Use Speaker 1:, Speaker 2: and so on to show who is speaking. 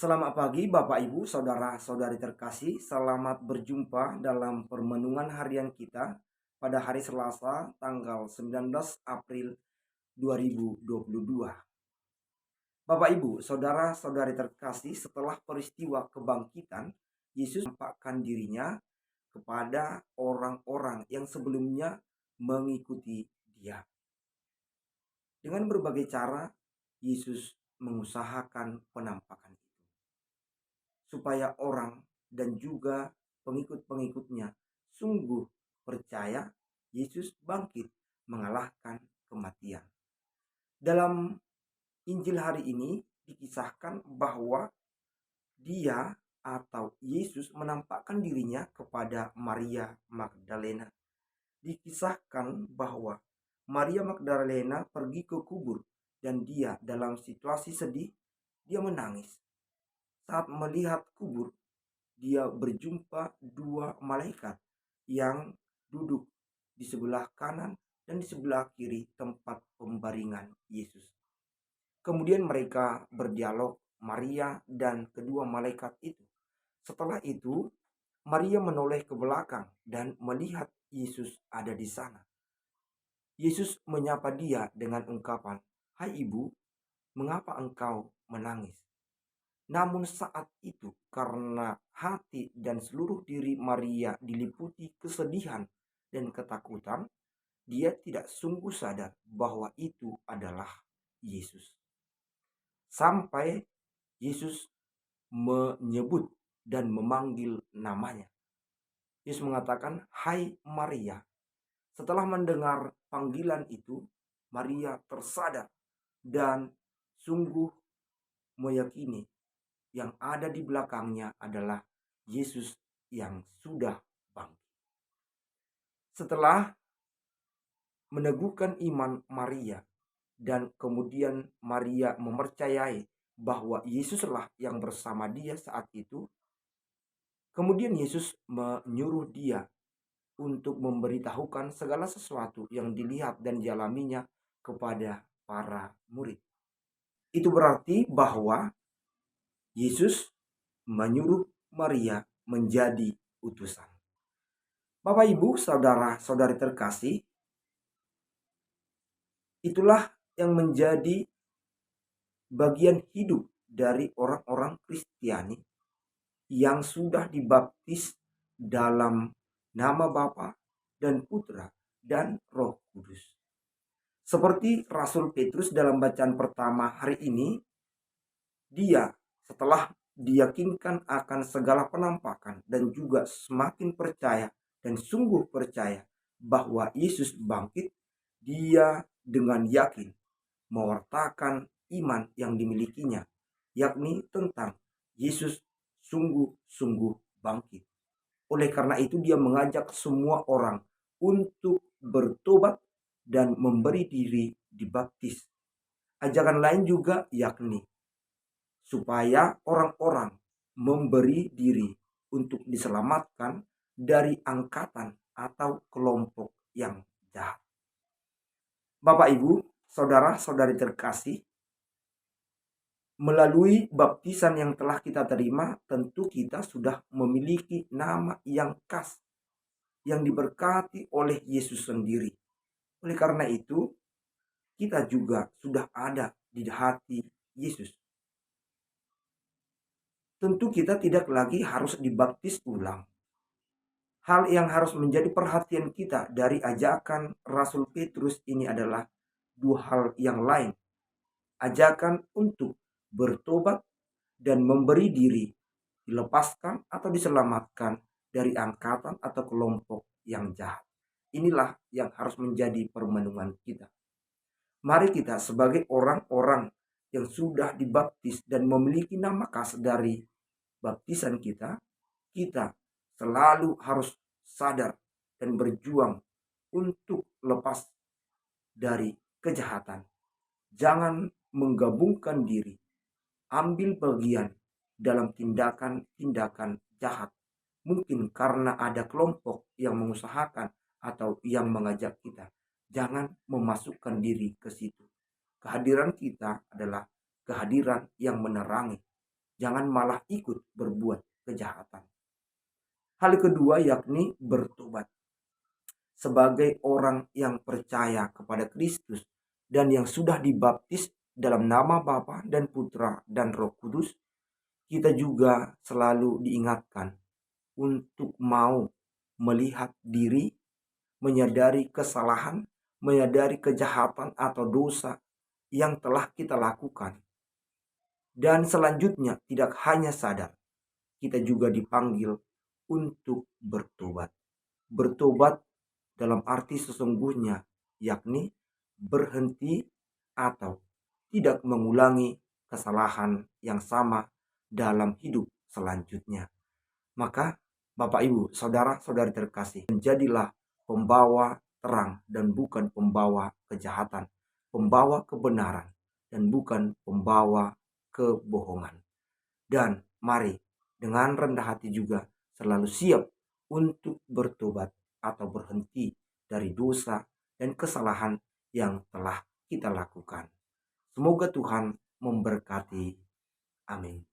Speaker 1: Selamat pagi Bapak Ibu, saudara-saudari terkasih. Selamat berjumpa dalam permenungan harian kita pada hari Selasa tanggal 19 April 2022. Bapak Ibu, saudara-saudari terkasih, setelah peristiwa kebangkitan, Yesus menampakkan dirinya kepada orang-orang yang sebelumnya mengikuti Dia. Dengan berbagai cara, Yesus mengusahakan penampakan itu supaya orang dan juga pengikut-pengikutnya sungguh percaya Yesus bangkit mengalahkan kematian. Dalam Injil hari ini dikisahkan bahwa dia atau Yesus menampakkan dirinya kepada Maria Magdalena. Dikisahkan bahwa Maria Magdalena pergi ke kubur dan dia dalam situasi sedih, dia menangis. Saat melihat kubur, dia berjumpa dua malaikat yang duduk di sebelah kanan dan di sebelah kiri tempat pembaringan Yesus. Kemudian mereka berdialog, Maria dan kedua malaikat itu. Setelah itu, Maria menoleh ke belakang dan melihat Yesus ada di sana. Yesus menyapa dia dengan ungkapan, "Hai ibu, mengapa engkau menangis?" Namun saat itu karena hati dan seluruh diri Maria diliputi kesedihan dan ketakutan, dia tidak sungguh sadar bahwa itu adalah Yesus. Sampai Yesus menyebut dan memanggil namanya. Yesus mengatakan, "Hai Maria." Setelah mendengar panggilan itu, Maria tersadar dan sungguh meyakini yang ada di belakangnya adalah Yesus yang sudah bangkit. Setelah meneguhkan iman Maria dan kemudian Maria mempercayai bahwa Yesuslah yang bersama dia saat itu, kemudian Yesus menyuruh dia untuk memberitahukan segala sesuatu yang dilihat dan dialaminya kepada para murid. Itu berarti bahwa Yesus menyuruh Maria menjadi utusan. Bapak Ibu, saudara-saudari terkasih, itulah yang menjadi bagian hidup dari orang-orang Kristiani yang sudah dibaptis dalam nama Bapa dan Putra dan Roh Kudus. Seperti Rasul Petrus dalam bacaan pertama hari ini, dia setelah diyakinkan akan segala penampakan dan juga semakin percaya dan sungguh percaya bahwa Yesus bangkit, dia dengan yakin mewartakan iman yang dimilikinya, yakni tentang Yesus sungguh-sungguh bangkit. Oleh karena itu dia mengajak semua orang untuk bertobat dan memberi diri dibaptis. Ajakan lain juga yakni supaya orang-orang memberi diri untuk diselamatkan dari angkatan atau kelompok yang jahat. Bapak Ibu, saudara-saudari terkasih, melalui baptisan yang telah kita terima, tentu kita sudah memiliki nama yang khas, yang diberkati oleh Yesus sendiri. Oleh karena itu, kita juga sudah ada di hati Yesus. Tentu kita tidak lagi harus dibaptis ulang. Hal yang harus menjadi perhatian kita dari ajakan Rasul Petrus ini adalah dua hal yang lain. Ajakan untuk bertobat dan memberi diri, dilepaskan atau diselamatkan dari angkatan atau kelompok yang jahat. Inilah yang harus menjadi permenungan kita. Mari kita sebagai orang-orang yang sudah dibaptis dan memiliki nama khas dari baptisan kita, kita selalu harus sadar dan berjuang untuk lepas dari kejahatan. Jangan menggabungkan diri, ambil bagian dalam tindakan-tindakan jahat. Mungkin karena ada kelompok yang mengusahakan atau yang mengajak kita. Jangan memasukkan diri ke situ. Kehadiran kita adalah kehadiran yang menerangi, Jangan malah ikut berbuat kejahatan. Hal kedua yakni bertobat. Sebagai orang yang percaya kepada Kristus dan yang sudah dibaptis dalam nama Bapa dan Putra dan Roh Kudus, kita juga selalu diingatkan untuk mau melihat diri, menyadari kesalahan, menyadari kejahatan atau dosa yang telah kita lakukan. Dan selanjutnya tidak hanya sadar, kita juga dipanggil untuk bertobat. Bertobat dalam arti sesungguhnya, yakni berhenti atau tidak mengulangi kesalahan yang sama dalam hidup selanjutnya. Maka Bapak Ibu, saudara-saudari terkasih, menjadilah pembawa terang dan bukan pembawa kejahatan, pembawa kebenaran dan bukan pembawa kebohongan. Dan mari dengan rendah hati juga selalu siap untuk bertobat atau berhenti dari dosa dan kesalahan yang telah kita lakukan. Semoga Tuhan memberkati. Amin.